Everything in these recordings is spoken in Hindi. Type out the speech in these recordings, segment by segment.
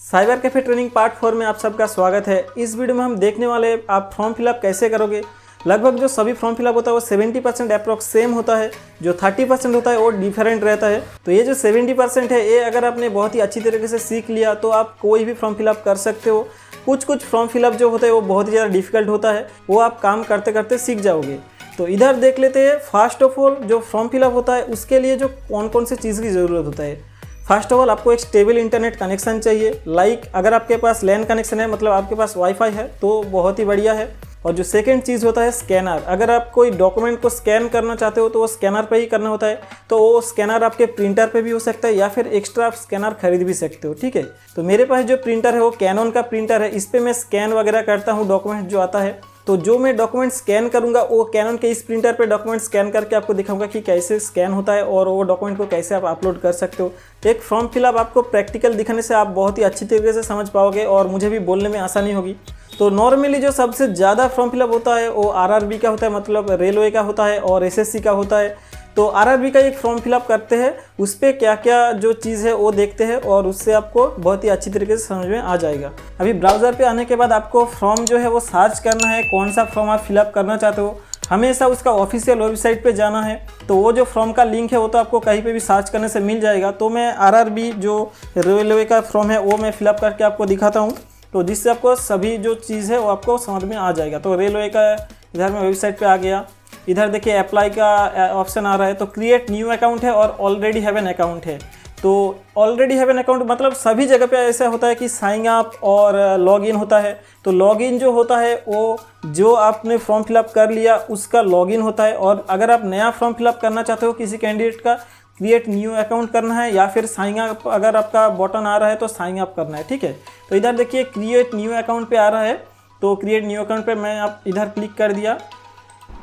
साइबर कैफे ट्रेनिंग पार्ट 4 में आप सबका स्वागत है। इस वीडियो में हम देखने वाले आप फॉर्म फिलअप कैसे करोगे। लगभग जो सभी फॉर्म फिलअप होता है वो 70% अप्रॉक्स सेम होता है, जो 30% होता है वो डिफरेंट रहता है। तो ये जो 70% है ये अगर आपने बहुत ही अच्छी तरीके से सीख लिया तो आप कोई भी फॉर्म फिलअप कर सकते हो। कुछ फॉर्म फिलअप जो होता है वो बहुत ही ज़्यादा डिफिकल्ट होता है, वो आप काम करते करते सीख जाओगे। तो इधर देख लेते हैं। फर्स्ट ऑफ ऑल जो फॉर्म फिलअप होता है उसके लिए जो कौन सी चीज़ की ज़रूरत होता है। फर्स्ट ऑफ ऑल आपको एक स्टेबल इंटरनेट कनेक्शन चाहिए। अगर आपके पास लैन कनेक्शन है, मतलब आपके पास वाईफाई है, तो बहुत ही बढ़िया है। और जो सेकंड चीज़ होता है स्कैनर। अगर आप कोई डॉक्यूमेंट को स्कैन करना चाहते हो तो वो स्कैनर पे ही करना होता है। तो वो स्कैनर आपके प्रिंटर पे भी हो सकता है या फिर एक्स्ट्रा आप स्कैनर खरीद भी सकते हो, ठीक है। तो मेरे पास जो प्रिंटर है वो कैनन का प्रिंटर है। इस पर मैं स्कैन वगैरह करता हूँ डॉक्यूमेंट जो आता है। तो जो मैं डॉक्यूमेंट स्कैन करूंगा वो कैनन के इस प्रिंटर पे डॉक्यूमेंट स्कैन करके आपको दिखाऊंगा कि कैसे स्कैन होता है और वो डॉक्यूमेंट को कैसे आप अपलोड कर सकते हो। एक फॉर्म फिलअप आपको प्रैक्टिकल दिखाने से आप बहुत ही अच्छी तरीके से समझ पाओगे और मुझे भी बोलने में आसानी होगी। तो नॉर्मली जो सबसे ज़्यादा फॉर्म फिलअप होता है वो आरआरबी का होता है, मतलब रेलवे का होता है, और एसएससी का होता है। तो आरआरबी का एक फॉर्म फिलअप करते हैं, उस पर क्या क्या जो चीज़ है वो देखते हैं और उससे आपको बहुत ही अच्छी तरीके से समझ में आ जाएगा। अभी ब्राउज़र पे आने के बाद आपको फॉर्म जो है वो सर्च करना है, कौन सा फॉर्म आप फिलअप करना चाहते हो। हमेशा उसका ऑफिशियल वेबसाइट पे जाना है। तो वो जो फॉर्म का लिंक है वो तो आपको कहीं पे भी सर्च करने से मिल जाएगा। तो मैं आरआरबी जो रेलवे का फॉर्म है वो मैं फिलअप करके आपको दिखाता हूँ, तो जिससे आपको सभी जो चीज़ है वो आपको समझ में आ जाएगा। तो रेलवे का इधर मैं वेबसाइट पे आ गया। इधर देखिए अप्लाई का ऑप्शन आ रहा है। तो क्रिएट न्यू अकाउंट है और ऑलरेडी हैव एन अकाउंट है। तो ऑलरेडी हैव एन अकाउंट मतलब सभी जगह पे ऐसा होता है कि साइन अप और लॉगिन होता है। तो लॉगिन जो होता है वो जो आपने फॉर्म फिलअप कर लिया उसका लॉगिन होता है। और अगर आप नया फॉर्म फिलअप करना चाहते हो किसी कैंडिडेट का, क्रिएट न्यू अकाउंट करना है या फिर साइन अप अगर आपका बटन आ रहा है तो साइन अप करना है, ठीक है। तो इधर देखिए क्रिएट न्यू अकाउंट पे आ रहा है। तो क्रिएट न्यू अकाउंट पे मैं आप इधर क्लिक कर दिया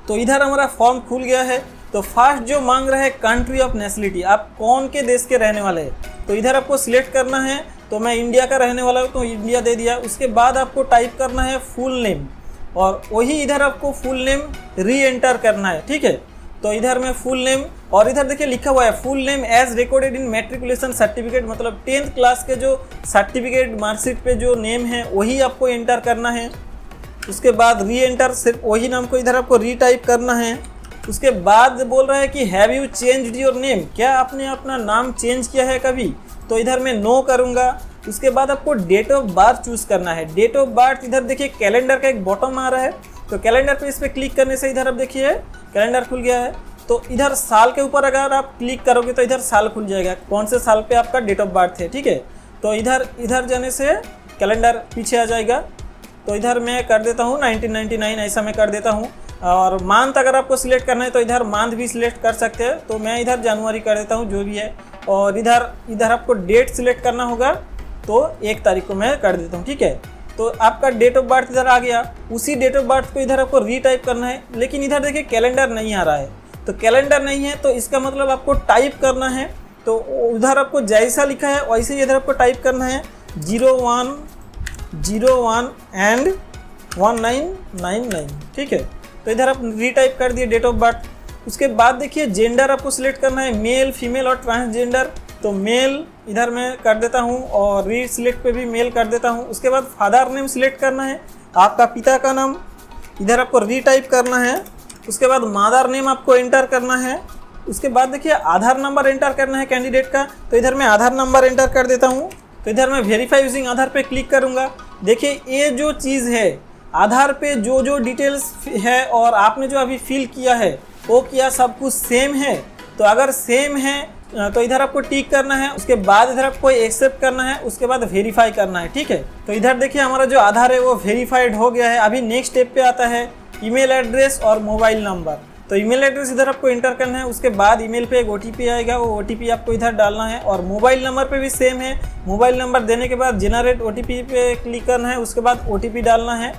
तो इधर हमारा फॉर्म खुल गया है। तो फर्स्ट जो मांग रहा है कंट्री ऑफ नेशनलिटी, आप कौन के देश के रहने वाले हैं। तो इधर आपको सिलेक्ट करना है। तो मैं इंडिया का रहने वाला हूँ तो इंडिया दे दिया। उसके बाद आपको टाइप करना है फुल नेम और वही इधर आपको फुल नेम री एंटर करना है, ठीक है। तो इधर में फुल नेम और इधर देखिए लिखा हुआ है full name as recorded in matriculation certificate, मतलब 10th क्लास के जो सर्टिफिकेट मार्कशीट पे जो नेम है वही आपको एंटर करना है। उसके बाद री एंटर, सिर्फ वही नाम को इधर आपको रीटाइप करना है। उसके बाद बोल रहा है कि have you changed your name, क्या आपने अपना नाम चेंज किया है कभी। तो इधर मैं नो करूँगा। उसके बाद आपको डेट ऑफ बर्थ चूज़ करना है। डेट ऑफ बर्थ इधर देखिए कैलेंडर का एक बॉटम आ रहा है। तो कैलेंडर पे इस पर क्लिक करने से इधर आप देखिए कैलेंडर खुल गया है। तो इधर साल के ऊपर अगर आप क्लिक करोगे तो इधर साल खुल जाएगा, कौन से साल पे आपका डेट ऑफ बर्थ है, ठीक है। तो इधर जाने से कैलेंडर पीछे आ जाएगा। तो इधर मैं कर देता हूँ 1999, ऐसा मैं कर देता हूँ। और मंथ अगर आपको सिलेक्ट करना है तो इधर मंथ भी सिलेक्ट कर सकते हैं। तो मैं इधर जनवरी कर देता हूँ, जो भी है। और इधर आपको डेट सिलेक्ट करना होगा, तो 1 तारीख को मैं कर देता हूँ, ठीक है। तो आपका डेट ऑफ बर्थ इधर आ गया। उसी डेट ऑफ बर्थ को इधर आपको रीटाइप करना है। लेकिन इधर देखिए कैलेंडर नहीं आ रहा है। तो कैलेंडर नहीं है तो इसका मतलब आपको टाइप करना है। तो उधर आपको जैसा लिखा है वैसे ही इधर आपको टाइप करना है 0101 एंड 1999, ठीक है। तो इधर आप रीटाइप कर दिए डेट ऑफ बर्थ। उसके बाद देखिए जेंडर आपको सिलेक्ट करना है, मेल, फीमेल और ट्रांसजेंडर। तो मेल इधर मैं कर देता हूँ और री सिलेक्ट पे भी मेल कर देता हूँ। उसके बाद फादर नेम सिलेक्ट करना है, आपका पिता का नाम इधर आपको रीटाइप करना है। उसके बाद मदर नेम आपको एंटर करना है। उसके बाद देखिए आधार नंबर एंटर करना है कैंडिडेट का। तो इधर मैं आधार नंबर एंटर कर देता हूँ। तो इधर मैं वेरीफाई यूजिंग आधार पे क्लिक करूँगा। देखिए ये जो चीज़ है आधार पे जो डिटेल्स है और आपने जो अभी फिल किया है वो क्या सब कुछ सेम है। तो अगर सेम है तो इधर आपको टिक करना है। उसके बाद इधर आपको एक्सेप्ट करना है। उसके बाद वेरीफाई करना है, ठीक है। तो इधर देखिए हमारा जो आधार है वो वेरीफाइड हो गया है। अभी नेक्स्ट स्टेप पे आता है ईमेल एड्रेस और मोबाइल नंबर। तो ईमेल एड्रेस इधर आपको एंटर करना है। उसके बाद ईमेल पे एक ओटीपी आएगा, वो ओटीपी आपको इधर डालना है। और मोबाइल नंबर पे भी सेम है। मोबाइल नंबर देने के बाद जनरेट ओटीपी पे क्लिक करना है। उसके बाद ओटीपी डालना है।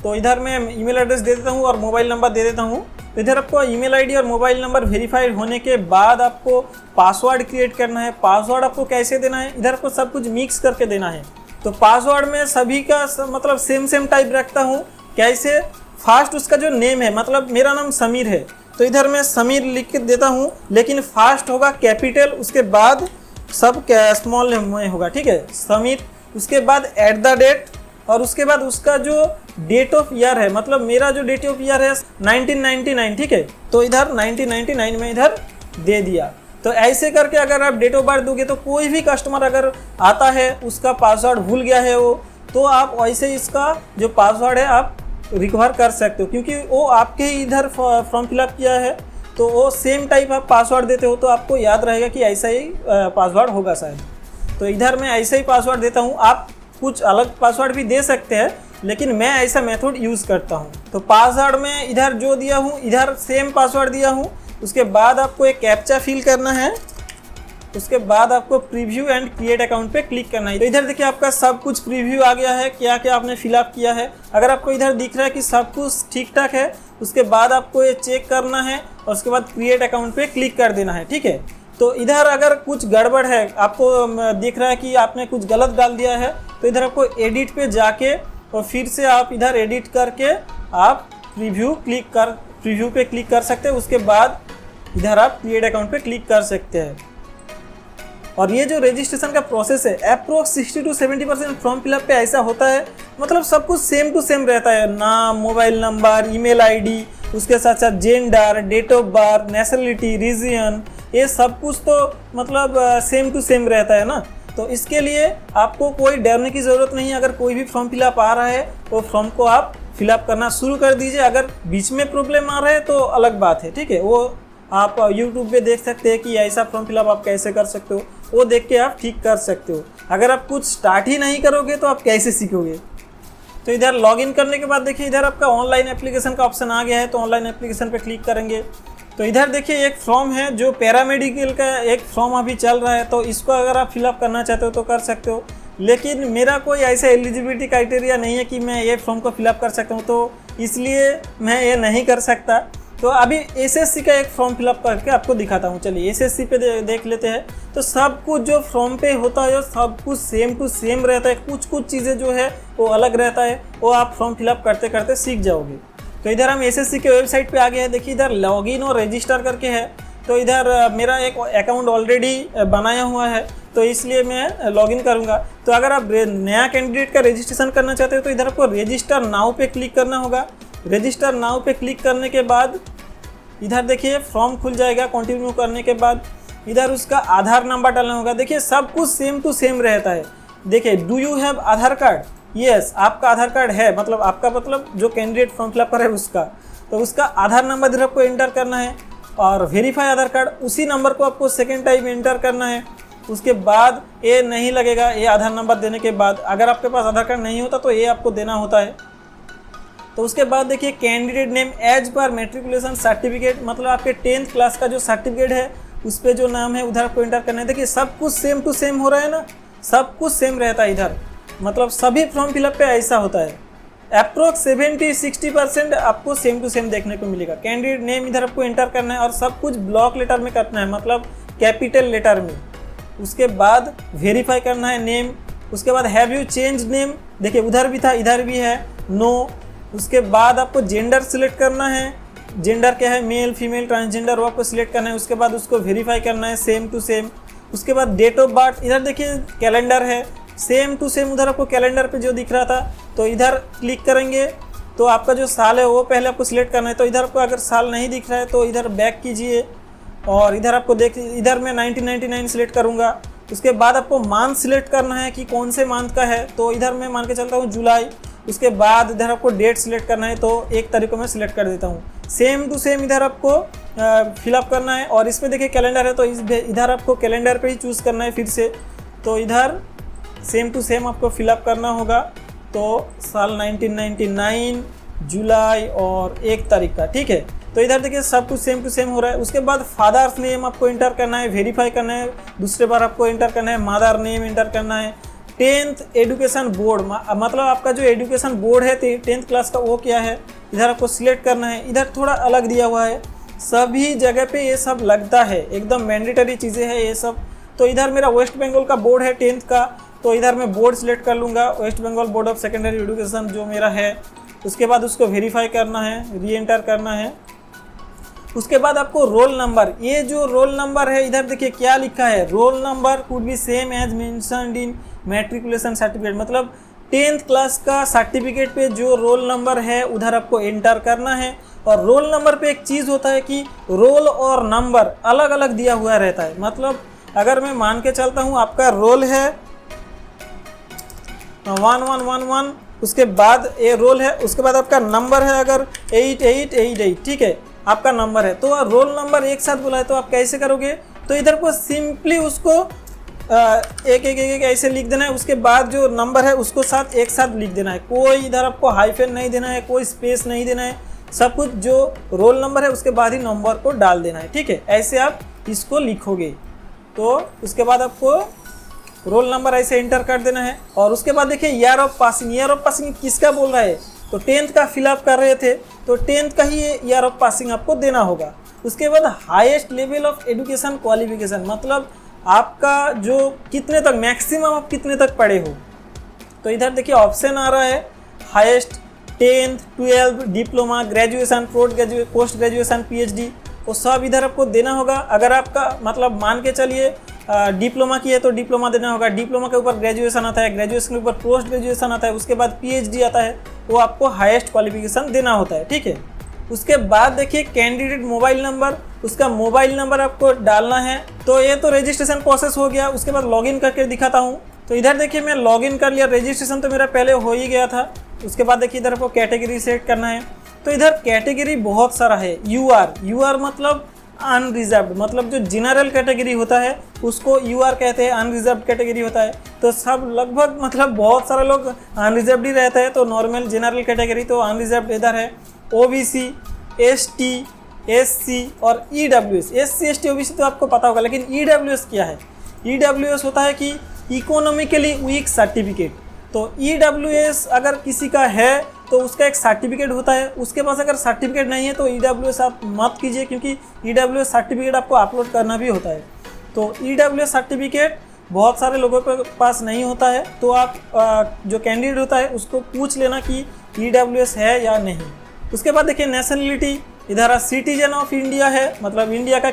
तो इधर मैं ईमेल एड्रेस दे देता हूँ और मोबाइल नंबर दे देता हूँ। तो इधर आपको ईमेल आईडी और मोबाइल नंबर वेरीफाइड होने के बाद आपको पासवर्ड क्रिएट करना है। पासवर्ड आपको कैसे देना है, इधर आपको सब कुछ मिक्स करके देना है। तो पासवर्ड में सभी का मतलब सेम टाइप रखता हूँ। कैसे, फर्स्ट उसका जो नेम है, मतलब मेरा नाम समीर है तो इधर मैं समीर लिख के देता हूँ, लेकिन फर्स्ट होगा कैपिटल, उसके बाद सब स्मॉल में होगा, ठीक है। समीर उसके बाद एट द डेट, और उसके बाद उसका जो डेट ऑफ ईयर है, मतलब मेरा जो डेट ऑफ ईयर है 1999, ठीक है, तो इधर 1999 में इधर दे दिया। तो ऐसे करके अगर आप डेट ऑफ बर्थ दोगे तो कोई भी कस्टमर अगर आता है उसका पासवर्ड भूल गया है वो, तो आप वैसे इसका जो पासवर्ड है आप रिकवर कर सकते हो, क्योंकि वो आपके इधर फॉर्म फिलअप किया है तो वो सेम टाइप आप पासवर्ड देते हो तो आपको याद रहेगा कि ऐसा ही पासवर्ड होगा शायद। तो इधर मैं ऐसा ही पासवर्ड देता हूँ, आप कुछ अलग पासवर्ड भी दे सकते हैं, लेकिन मैं ऐसा मेथड यूज़ करता हूँ। तो पासवर्ड में इधर जो दिया हूँ इधर सेम पासवर्ड दिया हूँ। उसके बाद आपको एक कैप्चा फिल करना है, उसके बाद आपको प्रीव्यू एंड क्रिएट अकाउंट पे क्लिक करना है। तो इधर देखिए आपका सब कुछ प्रीव्यू आ गया है, क्या क्या आपने फिलअप किया है। अगर आपको इधर दिख रहा है कि सब कुछ ठीक ठाक है, उसके बाद आपको ये चेक करना है और उसके बाद क्रिएट अकाउंट पे क्लिक कर देना है, ठीक है। तो इधर अगर कुछ गड़बड़ है, आपको दिख रहा है कि आपने कुछ गलत डाल दिया है, तो इधर आपको एडिट पे जाके और फिर से आप इधर एडिट करके आप प्रीव्यू पे क्लिक कर सकते हैं। उसके बाद इधर आप क्रिएट अकाउंट पे क्लिक कर सकते हैं। और ये जो रजिस्ट्रेशन का प्रोसेस है अप्रोक्स 60 to 70% फॉर्म फिलअप पे ऐसा होता है, मतलब सब कुछ सेम टू सेम रहता है, नाम, मोबाइल नंबर, ईमेल आईडी, उसके साथ साथ gender, date of birth, nationality, region, ये सब कुछ तो मतलब सेम टू सेम रहता है ना। तो इसके लिए आपको कोई डरने की ज़रूरत नहीं है। अगर कोई भी फॉर्म फिलअप आ रहा है वो फॉर्म को आप फिलअप करना शुरू कर दीजिए। अगर बीच में प्रॉब्लम आ रहा है तो अलग बात है, ठीक है, वो आप यूट्यूब पे देख सकते हैं कि ऐसा फॉर्म फिलअप आप कैसे कर सकते हो, वो देख के आप ठीक कर सकते हो। अगर आप कुछ स्टार्ट ही नहीं करोगे तो आप कैसे सीखोगे। तो इधर लॉगिन करने के बाद देखिए इधर आपका ऑनलाइन एप्लीकेशन का ऑप्शन आ गया है, तो ऑनलाइन एप्लीकेशन पे क्लिक करेंगे। तो इधर देखिए एक फॉर्म है जो पैरामेडिकल का एक फॉर्म अभी चल रहा है, तो इसको अगर आप फिलअप करना चाहते हो तो कर सकते हो, लेकिन मेरा कोई ऐसा एलिजिबिलिटी क्राइटेरिया नहीं है कि मैं ये फॉर्म को फिलअप कर सकता हूँ, तो इसलिए मैं ये नहीं कर सकता। तो अभी एसएससी का एक फॉर्म फिलअप करके आपको दिखाता हूँ। चलिए एसएससी पे देख लेते हैं। तो सब कुछ जो फॉर्म पे होता है सब कुछ सेम टू सेम रहता है, कुछ चीज़ें जो है वो अलग रहता है, वो आप फॉर्म फिलअप करते करते सीख जाओगे। तो इधर हम एसएससी के वेबसाइट पे आ गए हैं। देखिए इधर लॉगिन और रजिस्टर करके है, तो इधर मेरा एक अकाउंट ऑलरेडी बनाया हुआ है, तो इसलिए मैं लॉगिन करूँगा। तो अगर आप नया कैंडिडेट का रजिस्ट्रेशन करना चाहते हो तो इधर आपको रजिस्टर नाउ पे क्लिक करना होगा। रजिस्टर नाउ पे क्लिक करने के बाद इधर देखिए फॉर्म खुल जाएगा। कंटिन्यू करने के बाद इधर उसका आधार नंबर डालना होगा। देखिए सब कुछ सेम टू सेम रहता है। देखिए do you have Aadhaar card, yes आपका आधार कार्ड है, मतलब आपका मतलब जो कैंडिडेट फॉर्म फिलअप कर है उसका, तो उसका आधार नंबर इधर आपको एंटर करना है और वेरीफाई आधार कार्ड, उसी नंबर को आपको सेकेंड टाइम एंटर करना है। उसके बाद ये नहीं लगेगा, ये आधार नंबर देने के बाद अगर आपके पास आधार कार्ड नहीं होता तो ये आपको देना होता है। तो उसके बाद देखिए कैंडिडेट नेम एज पर मैट्रिकुलेशन सर्टिफिकेट, मतलब आपके 10th क्लास का जो सर्टिफिकेट है उस पर जो नाम है उधर आपको एंटर करना है। देखिए सब कुछ सेम टू सेम हो रहा है ना, सब कुछ सेम रहता है इधर, मतलब सभी फॉर्म फिलअप पे ऐसा होता है। अप्रोक्स 70-60% आपको सेम टू सेम देखने को मिलेगा। कैंडिडेट नेम इधर आपको एंटर करना है और सब कुछ ब्लॉक लेटर में करना है, मतलब कैपिटल लेटर में। उसके बाद वेरीफाई करना है नेम। उसके बाद हैव यू चेंज नेम, देखिए उधर भी था इधर भी है, नो। उसके बाद आपको जेंडर सिलेक्ट करना है, जेंडर क्या है, मेल फीमेल ट्रांसजेंडर, वो आपको सिलेक्ट करना है। उसके बाद उसको वेरीफाई करना है सेम टू सेम। उसके बाद डेट ऑफ बर्थ, इधर देखिए कैलेंडर है, सेम टू सेम उधर आपको कैलेंडर पे जो दिख रहा था, तो इधर क्लिक करेंगे तो आपका जो साल है वो पहले आपको सिलेक्ट करना है। तो इधर आपको अगर साल नहीं दिख रहा है तो इधर बैक कीजिए और इधर आपको इधर मैं 1999 सिलेक्ट करूँगा। उसके बाद आपको मंथ सिलेक्ट करना है कि कौन से मंथ का है, तो इधर मैं मान के चलता हूँ जुलाई। उसके बाद इधर आपको डेट सिलेक्ट करना है, तो 1 तारीख को मैं सिलेक्ट कर देता हूँ। सेम टू सेम इधर आपको फिलअप करना है। और इसमें देखिए कैलेंडर है तो इधर आपको कैलेंडर पे ही चूज़ करना है फिर से, तो इधर सेम टू सेम आपको फिलअप करना होगा। तो साल 1999 जुलाई और 1 तारीख का, ठीक है। तो इधर देखिए सब कुछ सेम टू सेम हो रहा है। उसके बाद फादर्स नेम आपको एंटर करना है, वेरीफाई करना है, दूसरे बार आपको एंटर करना है, मदर नेम एंटर करना है। 10th एजुकेशन बोर्ड, मतलब आपका जो एजुकेशन बोर्ड है 10th क्लास का वो क्या है, इधर आपको सिलेक्ट करना है। इधर थोड़ा अलग दिया हुआ है, सभी जगह पे ये सब लगता है, एकदम मैंडेटरी चीज़ें हैं ये सब। तो इधर मेरा वेस्ट बंगाल का बोर्ड है 10th का, तो इधर मैं बोर्ड सिलेक्ट कर लूँगा, West Bengal board of secondary education जो मेरा है। उसके बाद उसको वेरीफाई करना है, री एंटर करना है। उसके बाद आपको रोल नंबर, ये जो रोल नंबर है इधर देखिए क्या लिखा है, roll number could be same as mentioned in matriculation certificate मतलब 10th क्लास का सर्टिफिकेट पे जो रोल नंबर है उधर आपको एंटर करना है। और रोल नंबर पे एक चीज़ होता है कि रोल और नंबर अलग अलग दिया हुआ रहता है। मतलब अगर मैं मान के चलता हूँ आपका रोल है 1111, उसके बाद ये रोल है, उसके बाद आपका नंबर है अगर 8888, ठीक है, आपका नंबर है, तो रोल नंबर एक साथ बोला है तो आप कैसे करोगे, तो इधर को सिंपली उसको एक एक एक ऐसे लिख देना है, उसके बाद जो नंबर है उसको साथ एक साथ लिख देना है। कोई इधर आपको हाइफन नहीं देना है, कोई स्पेस नहीं देना है, सब कुछ जो रोल नंबर है उसके बाद ही नंबर को डाल देना है, ठीक है। ऐसे आप इसको लिखोगे तो उसके बाद आपको रोल नंबर ऐसे एंटर कर देना है। और उसके बाद देखिए year of passing, year of passing किसका बोल रहा है, तो 10th का फिलअप कर रहे थे तो 10th का ही ईयर ऑफ पासिंग आपको देना होगा। उसके बाद highest level of education qualification, मतलब आपका जो कितने तक मैक्सिमम आप कितने तक पढ़े हो, तो इधर देखिए ऑप्शन आ रहा है highest 10th 12th diploma graduation post graduation PhD, वो सब इधर आपको देना होगा। अगर आपका मतलब मान के चलिए डिप्लोमा की है तो डिप्लोमा देना होगा, डिप्लोमा के ऊपर ग्रेजुएशन आता है, ग्रेजुएशन के ऊपर पोस्ट ग्रेजुएशन आता है, उसके बाद PhD आता है, वो आपको हाईएस्ट क्वालिफिकेशन देना होता है, ठीक है। उसके बाद देखिए कैंडिडेट मोबाइल नंबर, उसका मोबाइल नंबर आपको डालना है। तो ये तो रजिस्ट्रेशन प्रोसेस हो गया। उसके बाद लॉगिन करके दिखाता हूँ। तो इधर देखिए मैं लॉगिन कर लिया, रजिस्ट्रेशन तो मेरा पहले हो ही गया था। उसके बाद देखिए इधर आपको कैटेगरी सेट करना है। तो इधर कैटेगरी बहुत सारा है। यूआर मतलब अनरिजर्व्ड, मतलब जो जनरल कैटेगरी होता है उसको यूआर कहते हैं, अनरिजर्व्ड कैटेगरी होता है। तो सब लगभग मतलब बहुत सारे लोग अनरिजर्व्ड ही रहता है, तो नॉर्मल जनरल कैटेगरी तो अनरिजर्व्ड इधर है। OBC, ST, SC और EWS। SC ST OBC तो आपको पता होगा, लेकिन EWS क्या है, EWS होता है कि इकोनॉमिकली वीक सर्टिफिकेट। तो EWS अगर किसी का है तो उसका एक सर्टिफिकेट होता है, उसके पास अगर सर्टिफिकेट नहीं है तो EWS आप मत कीजिए, क्योंकि EWS सर्टिफिकेट आपको अपलोड करना भी होता है। तो EWS सर्टिफिकेट बहुत सारे लोगों के पास नहीं होता है, तो आप जो कैंडिडेट होता है उसको पूछ लेना कि EWS है या नहीं। उसके बाद देखिए नेशनलिटी, इधर सिटीजन ऑफ इंडिया है, मतलब इंडिया का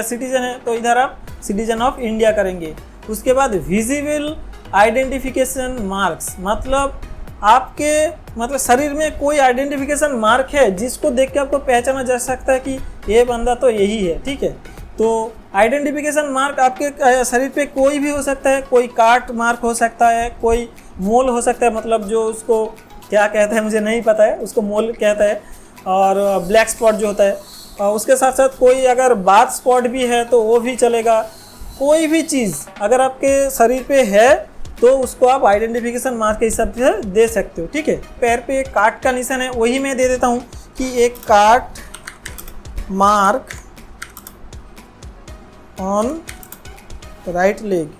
सिटीजन है, तो इधर आप सिटीजन ऑफ इंडिया करेंगे। उसके बाद विजिबल आइडेंटिफिकेशन मार्क्स, मतलब आपके मतलब शरीर में कोई आइडेंटिफिकेशन मार्क है जिसको देख के आपको पहचाना जा सकता है कि ये बंदा तो यही है, ठीक है। तो आइडेंटिफिकेशन मार्क आपके शरीर पे कोई भी हो सकता है, कोई काट मार्क हो सकता है, कोई मोल हो सकता है, मतलब जो उसको क्या कहते हैं मुझे नहीं पता है, उसको मोल कहता है, और ब्लैक स्पॉट जो होता है, और उसके साथ साथ कोई अगर बाथ स्पॉट भी है तो वो भी चलेगा। कोई भी चीज़ अगर आपके शरीर पे है तो उसको आप आइडेंटिफिकेशन मार्क के हिसाब से दे सकते हो, ठीक है। पैर पे एक काट का निशान है, वही मैं दे देता हूँ कि एक काट मार्क ऑन राइट लेग,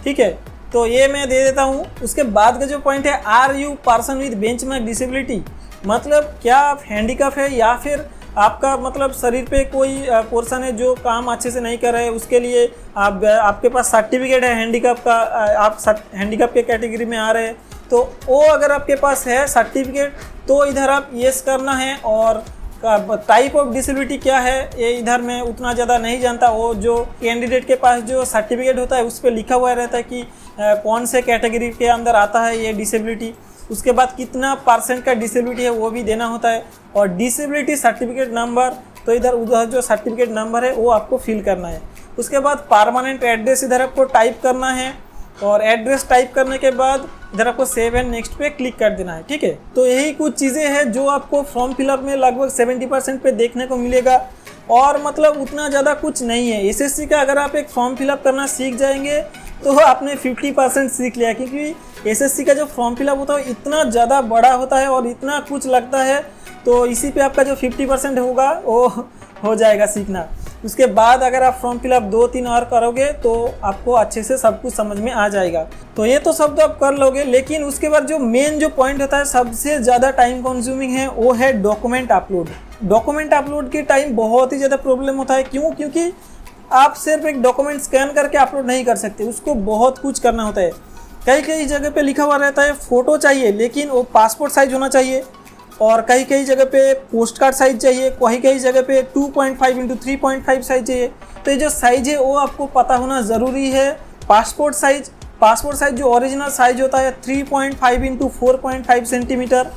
ठीक है। तो ये मैं दे देता हूँ। उसके बाद का जो पॉइंट है, are you person with benchmark disability, मतलब क्या आप हैंडीकैप है या फिर आपका मतलब शरीर पे कोई पोर्शन है जो काम अच्छे से नहीं कर रहे हैं, उसके लिए आपके पास सर्टिफिकेट है हैंडीकैप का, आप हैंडीकैप के कैटेगरी में आ रहे हैं, तो वो अगर आपके पास है सर्टिफिकेट तो इधर आप येस करना है। और टाइप ऑफ डिसेबिलिटी क्या है ये इधर मैं उतना ज़्यादा नहीं जानता, वो जो कैंडिडेट के पास जो सर्टिफिकेट होता है उस पर लिखा हुआ रहता है कि कौन से कैटेगरी के अंदर आता है ये डिसेबिलिटी। उसके बाद कितना % का डिसेबिलिटी है वो भी देना होता है। और डिसेबिलिटी सर्टिफिकेट नंबर, तो इधर उधर जो सर्टिफिकेट नंबर है वो आपको फिल करना है। उसके बाद परमानेंट एड्रेस इधर आपको टाइप करना है, और एड्रेस टाइप करने के बाद इधर आपको सेव एंड नेक्स्ट पे क्लिक कर देना है, ठीक है। तो यही कुछ चीज़ें हैं जो आपको फॉर्म फिलअप में लगभग 70% पे देखने को मिलेगा, और मतलब उतना ज़्यादा कुछ नहीं है। SSC का अगर आप एक फॉर्म फिलअप करना सीख जाएंगे तो आपने 50% सीख लिया, क्योंकि SSC का जो फॉर्म फिलअप होता है इतना ज़्यादा बड़ा होता है और इतना कुछ लगता है, तो इसी पे आपका जो 50% होगा वो हो जाएगा सीखना। उसके बाद अगर आप फॉर्म फिलअप 2-3 और करोगे तो आपको अच्छे से सब कुछ समझ में आ जाएगा। तो ये तो सब तो आप कर लोगे, लेकिन उसके बाद जो मेन जो पॉइंट होता है सबसे ज़्यादा टाइम कंज्यूमिंग है, वो है डॉक्यूमेंट अपलोड। डॉक्यूमेंट अपलोड के टाइम बहुत ही ज़्यादा प्रॉब्लम होता है। क्यों? क्योंकि आप सिर्फ एक डॉक्यूमेंट स्कैन करके अपलोड नहीं कर सकते, उसको बहुत कुछ करना होता है। कई जगह पे लिखा हुआ रहता है फ़ोटो चाहिए, लेकिन वो पासपोर्ट साइज़ होना चाहिए, और कई जगह पे पोस्ट कार्ड साइज़ चाहिए, कई जगह पे 2.5 × 3.5 साइज़ चाहिए। तो ये जो साइज़ है वो आपको पता होना ज़रूरी है, पासपोर्ट साइज जो ओरिजिनल साइज होता है 3.5 इंटू 4.5 सेंटीमीटर।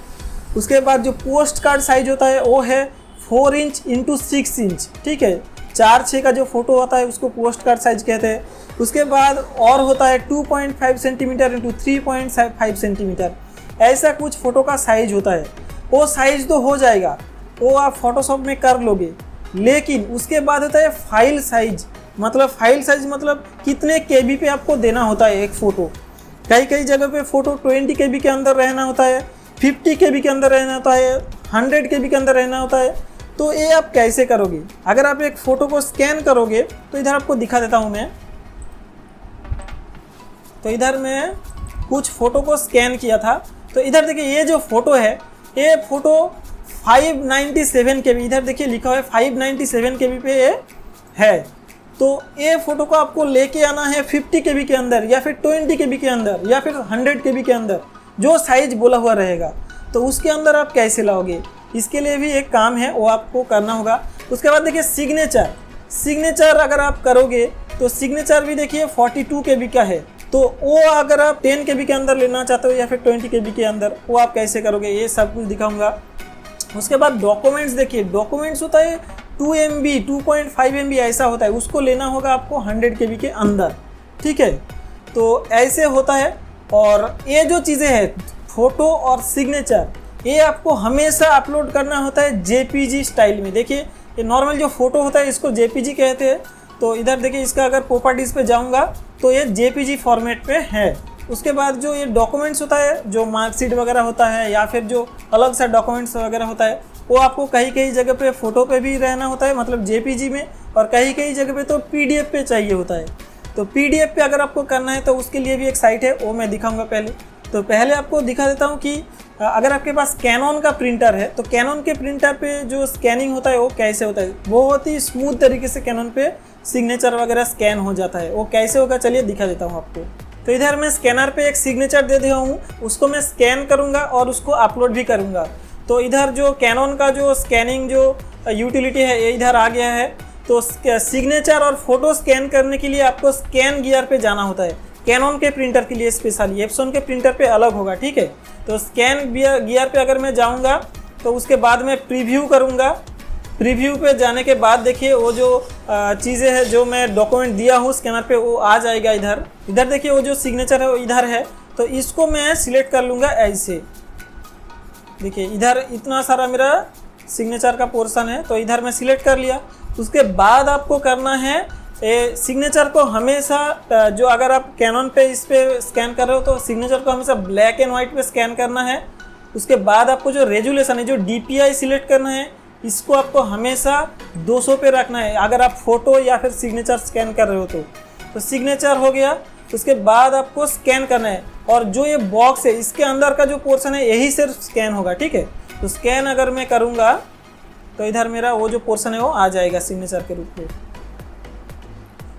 उसके बाद जो पोस्ट कार्ड साइज होता है वो है 4 इंच इंटू 6 इंच, ठीक है। 4:6 का जो फोटो होता है उसको पोस्ट कार्ड साइज कहते हैं। उसके बाद और होता है 2.5 सेंटीमीटर इंटू 3.5 सेंटीमीटर, ऐसा कुछ फ़ोटो का साइज होता है। वो साइज तो हो जाएगा, वो आप फोटोशॉप में कर लोगे, लेकिन उसके बाद होता है फाइल साइज। मतलब कितने केबी पे आपको देना होता है एक फ़ोटो। कई जगह पे फ़ोटो 20 केबी के अंदर रहना होता है, 50 केबी के अंदर रहना होता है, 100 केबी के अंदर रहना होता है। तो ये आप कैसे करोगे? अगर आप एक फ़ोटो को स्कैन करोगे तो इधर आपको दिखा देता हूँ मैं। तो इधर मैं कुछ फ़ोटो को स्कैन किया था, तो इधर देखिए ये जो फ़ोटो है, ये फ़ोटो 597 केबी, इधर देखिए लिखा हुआ है 597 केबी पे ये है। तो ये फ़ोटो को आपको लेके आना है 50 केबी के अंदर, या फिर 20 केबी के अंदर, या फिर 100 केबी के अंदर, जो साइज बोला हुआ रहेगा। तो उसके अंदर आप कैसे लाओगे? इसके लिए भी एक काम है, वो आपको करना होगा। उसके बाद देखिए सिग्नेचर अगर आप करोगे तो सिग्नेचर भी देखिए 42 केबी का है। तो वो अगर आप 10 केबी के अंदर लेना चाहते हो या फिर 20 केबी के अंदर, वो आप कैसे करोगे, ये सब कुछ दिखाऊंगा। उसके बाद डॉक्यूमेंट्स देखिए, डॉक्यूमेंट्स होता है 2 MB 2.5 MB ऐसा होता है, उसको लेना होगा आपको 100 केबी के अंदर, ठीक है। तो ऐसे होता है। और ये जो चीज़ें हैं फ़ोटो और सिग्नेचर, ये आपको हमेशा अपलोड करना होता है JPG स्टाइल में। देखिए ये नॉर्मल जो फ़ोटो होता है इसको JPG कहते हैं। तो इधर देखिए इसका अगर प्रॉपर्टीज़ पे जाऊंगा तो ये JPG फॉर्मेट पे है। उसके बाद जो ये डॉक्यूमेंट्स होता है, जो मार्कशीट वगैरह होता है या फिर जो अलग सा डॉक्यूमेंट्स वगैरह होता है, वो आपको कई जगह पे फ़ोटो पे भी रहना होता है, मतलब JPG में, और कई जगह पे तो PDF पे चाहिए होता है। तो PDF पे अगर आपको करना है तो उसके लिए भी एक साइट है, वो मैं दिखाऊंगा पहले। तो पहले आपको दिखा देता हूँ कि अगर आपके पास कैनन का प्रिंटर है तो कैनन के प्रिंटर पे जो स्कैनिंग होता है वो कैसे होता है। बहुत ही स्मूथ तरीके से कैनन पे सिग्नेचर वगैरह स्कैन हो जाता है। वो कैसे होगा चलिए दिखा देता हूँ आपको। तो इधर मैं स्कैनर पे एक सिग्नेचर दे दिया हूँ, उसको मैं स्कैन करूँगा और उसको अपलोड भी करूँगा। तो इधर जो कैनन का जो स्कैनिंग जो यूटिलिटी है ये इधर आ गया है। तो सिग्नेचर और फोटो स्कैन करने के लिए आपको स्कैन गियर पे जाना होता है। कैनन के प्रिंटर के लिए स्पेशली, एप्सन के प्रिंटर पे अलग होगा, ठीक है। तो स्कैन गियर पे अगर मैं जाऊंगा तो उसके बाद मैं प्रीव्यू करूंगा। प्रीव्यू पे जाने के बाद देखिए वो जो चीज़ें हैं जो मैं डॉक्यूमेंट दिया हूँ स्कैनर पे, वो आ जाएगा इधर। इधर देखिए वो जो सिग्नेचर है वो इधर है, तो इसको मैं सिलेक्ट कर लूँगा ऐसे। देखिए इधर इतना सारा मेरा सिग्नेचर का पोर्शन है, तो इधर मैं सिलेक्ट कर लिया। उसके बाद आपको करना है सिग्नेचर को हमेशा जो अगर आप कैनन पे इस पे स्कैन कर रहे हो तो सिग्नेचर को हमेशा ब्लैक एंड वाइट पे स्कैन करना है। उसके बाद आपको जो रेजुलेशन है, जो DPI सिलेक्ट करना है, इसको आपको हमेशा 200 पे रखना है अगर आप फोटो या फिर सिग्नेचर स्कैन कर रहे हो तो सिग्नेचर हो गया। उसके बाद आपको स्कैन करना है, और जो ये बॉक्स है इसके अंदर का जो पोर्शन है यही सिर्फ स्कैन होगा, ठीक है। तो स्कैन अगर मैं करूँगा तो इधर मेरा वो जो पोर्शन है वो आ जाएगा सिग्नेचर के रूप में।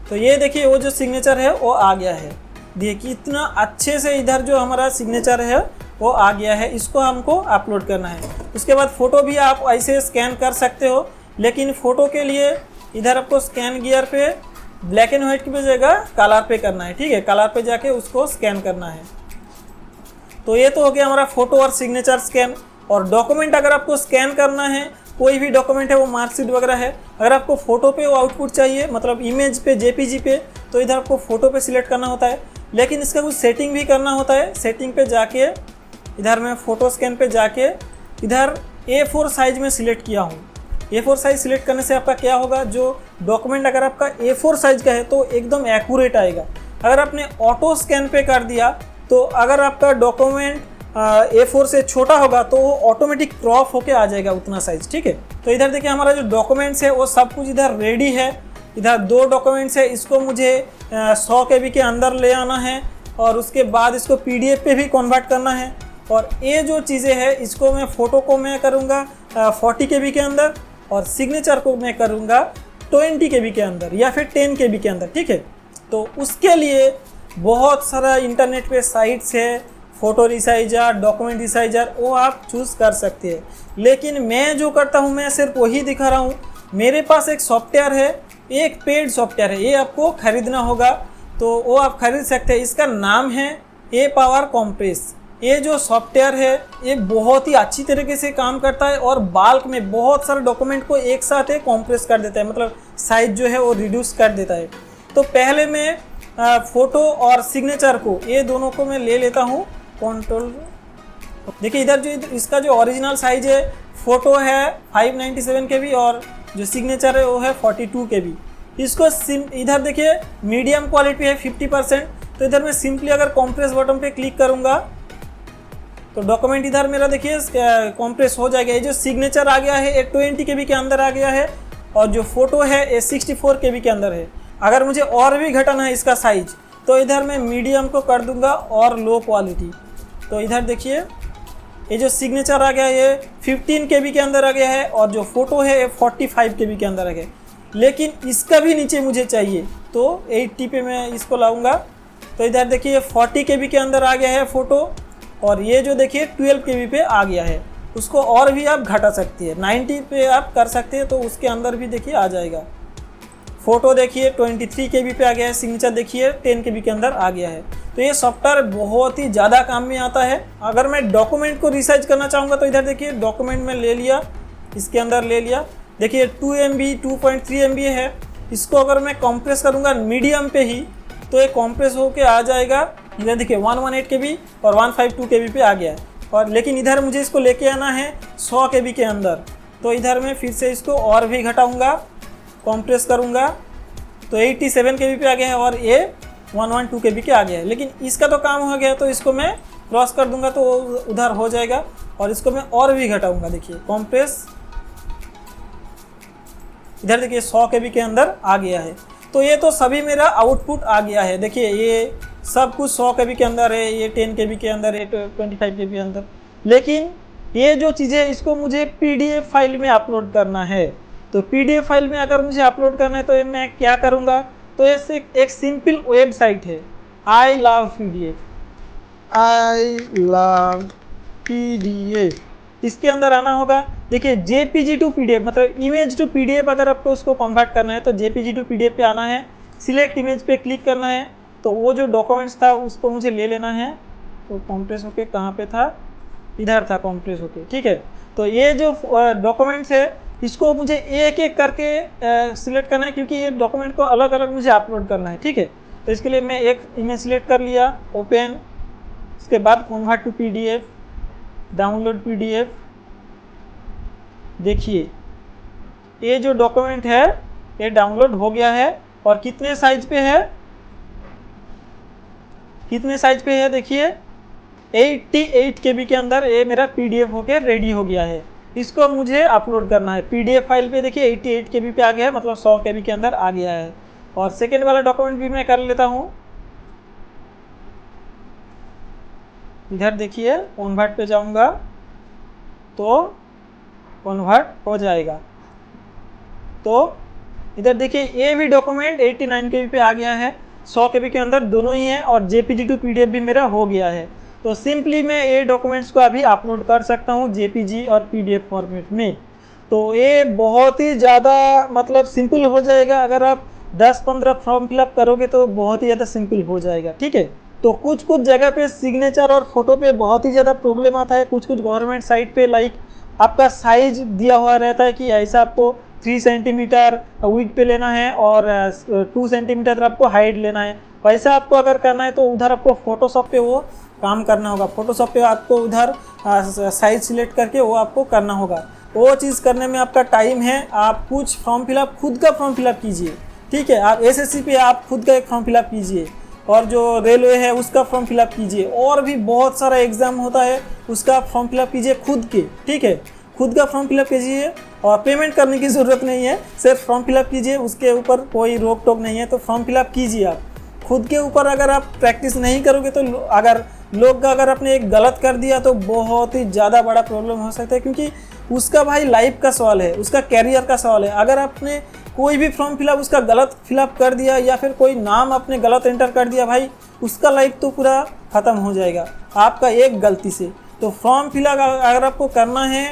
तो ये देखिए वो जो सिग्नेचर है वो आ गया है। देखिए इतना अच्छे से इधर जो हमारा सिग्नेचर है वो आ गया है। इसको हमको अपलोड करना है। उसके बाद फ़ोटो भी आप ऐसे स्कैन कर सकते हो, लेकिन फ़ोटो के लिए इधर आपको स्कैन गियर पे ब्लैक एंड वाइट की जगह कलर पे करना है, ठीक है। कलर पे जाके उसको स्कैन करना है। तो ये तो हो गया हमारा फ़ोटो और सिग्नेचर स्कैन। और डॉक्यूमेंट अगर आपको स्कैन करना है, कोई भी डॉक्यूमेंट है, वो मार्कशीट वगैरह है, अगर आपको फ़ोटो पे वो आउटपुट चाहिए, मतलब इमेज पे JPG पे, तो इधर आपको फ़ोटो पे सिलेक्ट करना होता है। लेकिन इसका कुछ सेटिंग भी करना होता है। सेटिंग पे जाके इधर मैं फ़ोटो स्कैन पे जाके इधर A4 साइज़ में सिलेक्ट किया हूँ। A4 साइज़ सिलेक्ट करने से आपका क्या होगा, जो डॉक्यूमेंट अगर आपका A4 साइज़ का है तो एकदम एक्यूरेट आएगा। अगर आपने ऑटो स्कैन पे कर दिया तो अगर आपका डॉक्यूमेंट A4 से छोटा होगा तो वो ऑटोमेटिक क्रॉप होके आ जाएगा उतना साइज, ठीक है। तो इधर देखिए हमारा जो डॉक्यूमेंट्स है वो सब कुछ इधर रेडी है। इधर 2 डॉक्यूमेंट्स है, इसको मुझे 100 KB के अंदर ले आना है और उसके बाद इसको PDF पे भी कन्वर्ट करना है। और ये जो चीज़ें हैं इसको मैं फ़ोटो को मैं करूँगा 40 KB के अंदर, और सिग्नेचर को मैं करूँगा 20 KB के अंदर या फिर 10 KB के अंदर, ठीक है। तो उसके लिए बहुत सारा इंटरनेट पे साइट्स है, फ़ोटो रिसाइजर, डॉक्यूमेंट रिसाइजर, वो आप चूज़ कर सकते हैं। लेकिन मैं जो करता हूँ मैं सिर्फ वही दिखा रहा हूँ। मेरे पास एक सॉफ्टवेयर है, एक पेड सॉफ्टवेयर है, ये आपको ख़रीदना होगा। तो वो आप खरीद सकते हैं। इसका नाम है ए पावर कॉम्प्रेस। ये जो सॉफ्टवेयर है ये बहुत ही अच्छी तरीके से काम करता है और बाल्क में बहुत सारे डॉक्यूमेंट को एक साथ ही कॉम्प्रेस कर देता है, मतलब साइज जो है वो रिड्यूस कर देता है। तो पहले मैं फ़ोटो और सिग्नेचर को, ये दोनों को मैं ले लेता हूँ कंट्रोल। देखिए इधर जो इसका जो ओरिजिनल साइज है, फ़ोटो है 597 KB और जो सिग्नेचर है वो है 42 KB। इसको इधर देखिए मीडियम क्वालिटी है 50%। तो इधर मैं सिंपली अगर कॉम्प्रेस बटन पे क्लिक करूँगा तो डॉक्यूमेंट इधर मेरा देखिए कॉम्प्रेस हो जाएगा। ये जो सिग्नेचर आ गया है ये 20 KB के अंदर आ गया है और जो फ़ोटो है ये 64 KB के अंदर है। अगर मुझे और भी घटाना है इसका साइज तो इधर मैं मीडियम को कर दूंगा और लो क्वालिटी। तो इधर देखिए ये जो सिग्नेचर आ गया है ये 15 KB के अंदर आ गया है और जो फ़ोटो है ये 45 KB के अंदर आ गया। लेकिन इसका भी नीचे मुझे चाहिए तो 80 पे मैं इसको लाऊंगा। तो इधर देखिए 40 KB के अंदर आ गया है फ़ोटो और ये जो देखिए 12 KB पे आ गया है। उसको और भी आप घटा सकते हैं, 90 पे आप कर सकते हैं तो उसके अंदर भी देखिए आ जाएगा। फ़ोटो देखिए 23 KB पे आ गया है, सिग्नेचर देखिए 10 KB के अंदर आ गया है। तो ये सॉफ्टवेयर बहुत ही ज़्यादा काम में आता है। अगर मैं डॉक्यूमेंट को रिसाइज करना चाहूँगा तो इधर देखिए डॉक्यूमेंट में ले लिया, इसके अंदर ले लिया। देखिए 2 MB 2.3 MB है। इसको अगर मैं कॉम्प्रेस करूँगा मीडियम पे ही तो ये कॉम्प्रेस होके आ जाएगा। इधर देखिए 118 KB और 152 KB पे आ गया है। और लेकिन इधर मुझे इसको लेके आना है 100 KB के अंदर। तो इधर मैं फिर से इसको और भी घटाऊँगा, कॉम्प्रेस करूँगा तो 87 KB पे आ गया है और ये 112 KB के आ गया है। लेकिन इसका तो काम हो गया तो इसको मैं क्रॉस कर दूंगा तो उधर हो जाएगा और इसको मैं और भी घटाऊंगा। देखिए कॉम्प्रेस, इधर देखिए 100 KB के अंदर आ गया है। तो ये तो सभी मेरा आउटपुट आ गया है। देखिए ये सब कुछ 100 KB के अंदर है, ये 10 KB के अंदर है, 25 KB के अंदर। लेकिन ये जो चीज़ें इसको मुझे PDF फाइल में अपलोड करना है। तो PDF फाइल में अगर मुझे अपलोड करना है तो मैं क्या करूँगा, तो ऐसे एक सिंपल वेबसाइट है आई लव PDF। इसके अंदर आना होगा। देखिए JPG टू PDF मतलब इमेज टू PDF, अगर आपको उसको कन्वर्ट करना है तो JPG टू PDF पे आना है, सिलेक्ट इमेज पे क्लिक करना है। तो वो जो डॉक्यूमेंट्स था उसको मुझे ले लेना है। तो कॉम्प्रेस होके कहाँ पे था, इधर था कॉम्प्रेस होके, ठीक है। तो ये जो डॉक्यूमेंट्स है इसको मुझे एक एक करके सिलेक्ट करना है क्योंकि ये डॉक्यूमेंट को अलग अलग मुझे अपलोड करना है, ठीक है। तो इसके लिए मैं एक इमेज सिलेक्ट कर लिया, ओपन, इसके बाद convert to PDF, download PDF। देखिए ये जो डॉक्यूमेंट है ये डाउनलोड हो गया है और कितने साइज पे है, देखिए 88 KB के अंदर ये मेरा PDF होके रेडी हो गया है। इसको मुझे अपलोड करना है PDF फाइल पे। देखिए 88 KB पे आ गया है, मतलब 100 KB के अंदर आ गया है। और सेकेंड वाला डॉक्यूमेंट भी मैं कर लेता हूँ। इधर देखिए कन्वर्ट पे जाऊँगा तो कन्वर्ट हो जाएगा। तो इधर देखिए ये भी डॉक्यूमेंट 89 KB पे आ गया है, 100 KB के अंदर दोनों ही है और JPG टू PDF भी मेरा हो गया है। तो सिंपली मैं ये डॉक्यूमेंट्स को अभी अपलोड कर सकता हूँ JPG और PDF फॉर्मेट में। तो ये बहुत ही ज़्यादा मतलब सिंपल हो जाएगा। अगर आप 10-15 फॉर्म फिलअप करोगे तो बहुत ही ज़्यादा सिंपल हो जाएगा, ठीक है। तो कुछ जगह पे सिग्नेचर और फोटो पे बहुत ही ज़्यादा प्रॉब्लम आता है। कुछ गवर्नमेंट साइट पे लाइक आपका साइज दिया हुआ रहता है कि ऐसा आपको 3 सेंटीमीटर विड्थ पे लेना है और 2 सेंटीमीटर आपको हाइट लेना है। वैसा आपको अगर करना है तो उधर आपको फोटोशॉप पे वो काम करना होगा। फोटोशॉप पे आपको उधर साइज सिलेक्ट करके वो आपको करना होगा। वो चीज़ करने में आपका टाइम है। आप कुछ फॉर्म फिलअप खुद का फॉर्म फिलअप कीजिए, ठीक है। आप SSC पे आप खुद का एक फॉर्म फिलअप कीजिए और जो रेलवे है उसका फॉर्म फिलअप कीजिए। और भी बहुत सारा एग्ज़ाम होता है उसका फॉर्म फिलअप कीजिए खुद के, ठीक है। खुद का फॉर्म फिलअप कीजिए और पेमेंट करने की ज़रूरत नहीं है, सिर्फ फॉर्म फिलअप कीजिए, उसके ऊपर कोई रोक टोक नहीं है। तो फॉर्म फिलअप कीजिए आप खुद के ऊपर। अगर आप प्रैक्टिस नहीं करोगे तो अगर लोग का अगर आपने एक गलत कर दिया तो बहुत ही ज़्यादा बड़ा प्रॉब्लम हो सकता है, क्योंकि उसका भाई लाइफ का सवाल है, उसका कैरियर का सवाल है। अगर आपने कोई भी फॉर्म फिलअप उसका गलत फिलअप कर दिया या फिर कोई नाम आपने गलत एंटर कर दिया, भाई उसका लाइफ तो पूरा ख़त्म हो जाएगा आपका एक गलती से। तो फॉर्म फिलअप अगर आपको करना है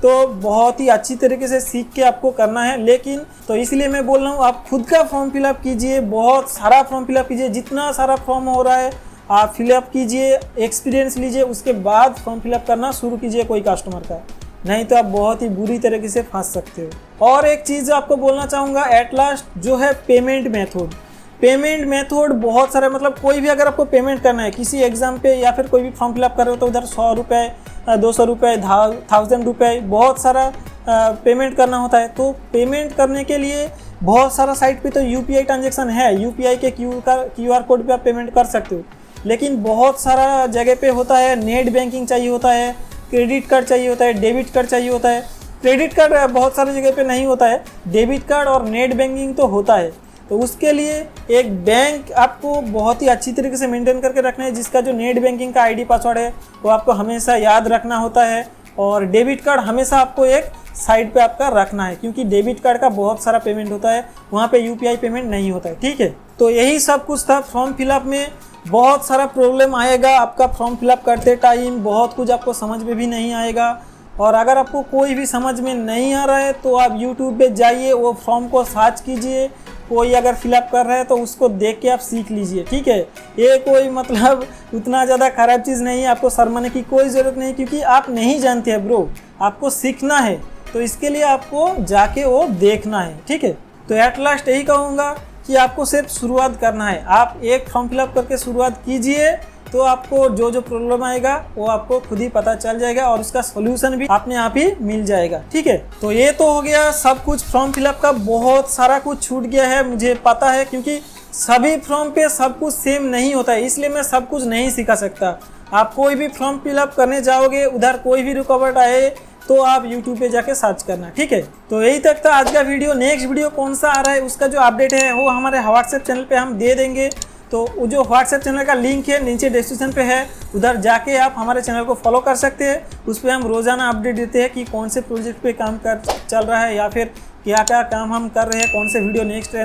तो बहुत ही अच्छी तरीके से सीख के आपको करना है। लेकिन तो इसलिए मैं बोल रहा हूँ आप खुद का फॉर्म फिलअप कीजिए, बहुत सारा फॉर्म फिलअप कीजिए, जितना सारा फॉर्म हो रहा है आप फिलअप कीजिए, एक्सपीरियंस लीजिए, उसके बाद फॉर्म फिलअप करना शुरू कीजिए कोई कस्टमर का, नहीं तो आप बहुत ही बुरी तरीके से फंस सकते हो। और एक चीज़ आपको बोलना चाहूँगा एट लास्ट, जो है पेमेंट मेथड। पेमेंट मेथड बहुत सारे, मतलब कोई भी अगर आपको पेमेंट करना है किसी एग्जाम पे या फिर कोई भी फॉर्म फिलअप कर रहे हो तो उधर 100 रुपये, 200 रुपये, 1000 रुपये, बहुत सारा पेमेंट करना होता है। तो पेमेंट करने के लिए बहुत सारा साइट पे तो यूपीआई ट्रांजेक्शन है, यूपीआई के क्यूआर कोड पे आप पेमेंट कर सकते हो। लेकिन बहुत सारा जगह पे होता है नेट बैंकिंग चाहिए होता है, क्रेडिट कार्ड चाहिए होता है, डेबिट कार्ड चाहिए होता है। क्रेडिट कार्ड बहुत सारी जगह पे नहीं होता है, डेबिट कार्ड और नेट बैंकिंग तो होता है। तो उसके लिए एक बैंक आपको बहुत ही अच्छी तरीके से मेंटेन करके रखना है, जिसका जो नेट बैंकिंग का आईडी पासवर्ड है वो आपको हमेशा याद रखना होता है। और डेबिट कार्ड हमेशा आपको एक साइड पे आपका रखना है, क्योंकि डेबिट कार्ड का बहुत सारा पेमेंट होता है, वहाँ पे यूपीआई पेमेंट नहीं होता है। ठीक है, तो यही सब कुछ था फॉर्म फिलअप में। बहुत सारा प्रॉब्लम आएगा आपका फॉर्म फिलअप करते टाइम, बहुत कुछ आपको समझ में भी नहीं आएगा। और अगर आपको कोई भी समझ में नहीं आ रहा है तो आप यूट्यूब पे जाइए, वो फॉर्म को सर्च कीजिए, कोई अगर फिलअप कर रहा है तो उसको देख के आप सीख लीजिए। ठीक है, ये कोई मतलब उतना ज़्यादा ख़राब चीज़ नहीं है, आपको शर्माने की कोई ज़रूरत नहीं, क्योंकि आप नहीं जानते हैं ब्रो, आपको सीखना है, तो इसके लिए आपको जाके वो देखना है। ठीक है, तो एट लास्ट यही कहूँगा कि आपको सिर्फ शुरुआत करना है। आप एक फॉर्म फिलअप करके शुरुआत कीजिए, तो आपको जो जो प्रॉब्लम आएगा वो आपको खुद ही पता चल जाएगा और उसका सॉल्यूशन भी अपने आप ही मिल जाएगा। ठीक है, तो ये तो हो गया सब कुछ फॉर्म फिलअप का। बहुत सारा कुछ छूट गया है मुझे पता है, क्योंकि सभी फॉर्म पे सब कुछ सेम नहीं होता है, इसलिए मैं सब कुछ नहीं सिखा सकता। आप कोई भी फॉर्म फिलअप करने जाओगे, उधर कोई भी रुकावट आए तो आप YouTube पे जाके सर्च करना। ठीक है, तो यही तक था आज का वीडियो। नेक्स्ट वीडियो कौन सा आ रहा है उसका जो अपडेट है वो हमारे व्हाट्सएप चैनल पे हम दे देंगे। तो वो जो व्हाट्सएप चैनल का लिंक है नीचे डिस्क्रिप्शन पे है, उधर जाके आप हमारे चैनल को फॉलो कर सकते हैं। उस पर हम रोज़ाना अपडेट देते हैं कि कौन से प्रोजेक्ट पे काम चल रहा है या फिर क्या क्या काम हम कर रहे हैं, कौन से वीडियो नेक्स्ट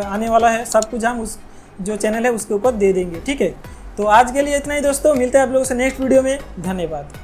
आने वाला है, सब कुछ हम उस जो चैनल है उसके ऊपर दे देंगे। ठीक है, तो आज के लिए इतना ही दोस्तों, मिलते हैं आप लोगों से नेक्स्ट वीडियो में। धन्यवाद।